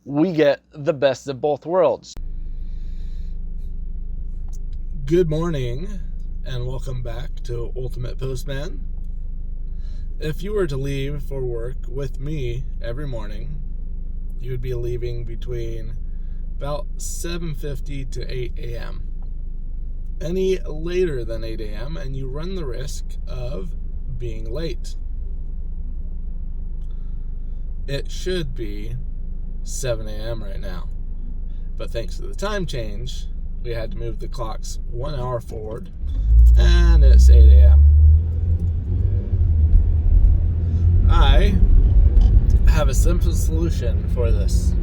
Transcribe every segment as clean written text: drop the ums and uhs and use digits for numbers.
we get the best of both worlds. Good morning and welcome back to Ultimate Postman. If you were to leave for work with me every morning, you would be leaving between about 7:50 to 8 a.m. Any later than 8 a.m. and you run the risk of being late. It should be 7 a.m. right now, but thanks to the time change, we had to move the clocks 1 hour forward, and it's 8 a.m. I have a simple solution for this.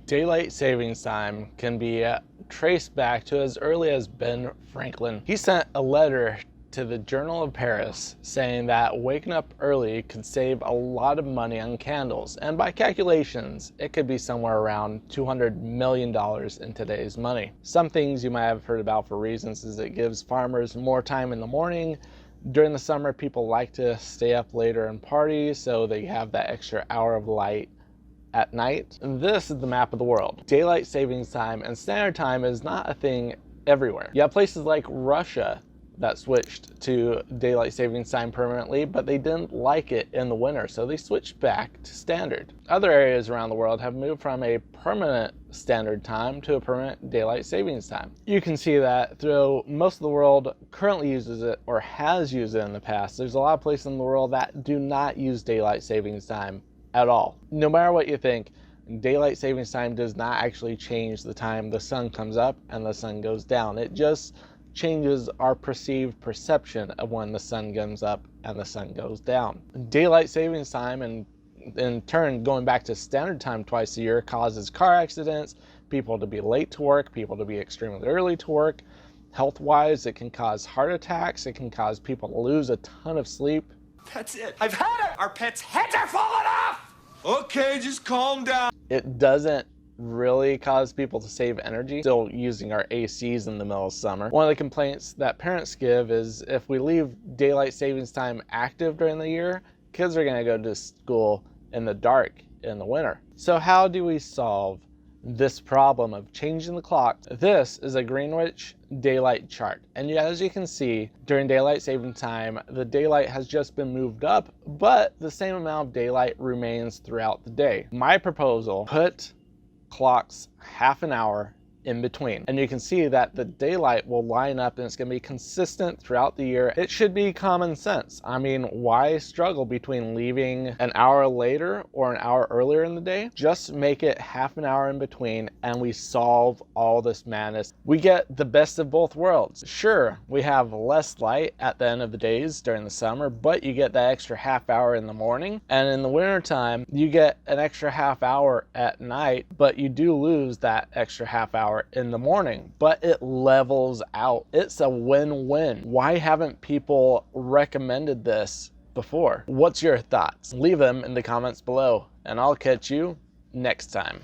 Daylight savings time can be traced back to as early as Ben Franklin. He sent a letter to the Journal of Paris saying that waking up early could save a lot of money on candles, and by calculations it could be somewhere around $200 million in today's money. Some things you might have heard about for reasons is it gives farmers more time in the morning. During the summer, people like to stay up later and party, so they have that extra hour of light at night. This is the map of the world. Daylight savings time and standard time is not a thing everywhere. You have places like Russia that switched to daylight savings time permanently, but they didn't like it in the winter, so they switched back to standard. Other areas around the world have moved from a permanent standard time to a permanent daylight savings time. You can see that though most of the world currently uses it or has used it in the past, there's a lot of places in the world that do not use daylight savings time at all. No matter what you think, daylight savings time does not actually change the time the sun comes up and the sun goes down. It just changes our perceived perception of when the sun comes up and the sun goes down. Daylight savings time, and in turn going back to standard time twice a year, causes car accidents, people to be late to work, people to be extremely early to work. Health-wise, it can cause heart attacks, it can cause people to lose a ton of sleep. That's it. I've had it. Our pets' heads are falling off. Okay, just calm down. It doesn't really cause people to save energy, still using our ACs in the middle of summer. One of the complaints that parents give is if we leave daylight savings time active during the year, kids are gonna go to school in the dark in the winter. So how do we solve this problem of changing the clock? This is a Greenwich daylight chart, and as you can see, during daylight saving time the daylight has just been moved up, but the same amount of daylight remains throughout the day. My proposal: put clocks half an hour in between, and you can see that the daylight will line up and it's going to be consistent throughout the year. It should be common sense. I mean, why struggle between leaving an hour later or an hour earlier in the day? Just make it half an hour in between and we solve all this madness. We get the best of both worlds. Sure, we have less light at the end of the days during the summer, but you get that extra half hour in the morning, and in the winter time you get an extra half hour at night, but you do lose that extra half hour in the morning, but it levels out. It's a win-win. Why haven't people recommended this before? What's your thoughts? Leave them in the comments below, and I'll catch you next time.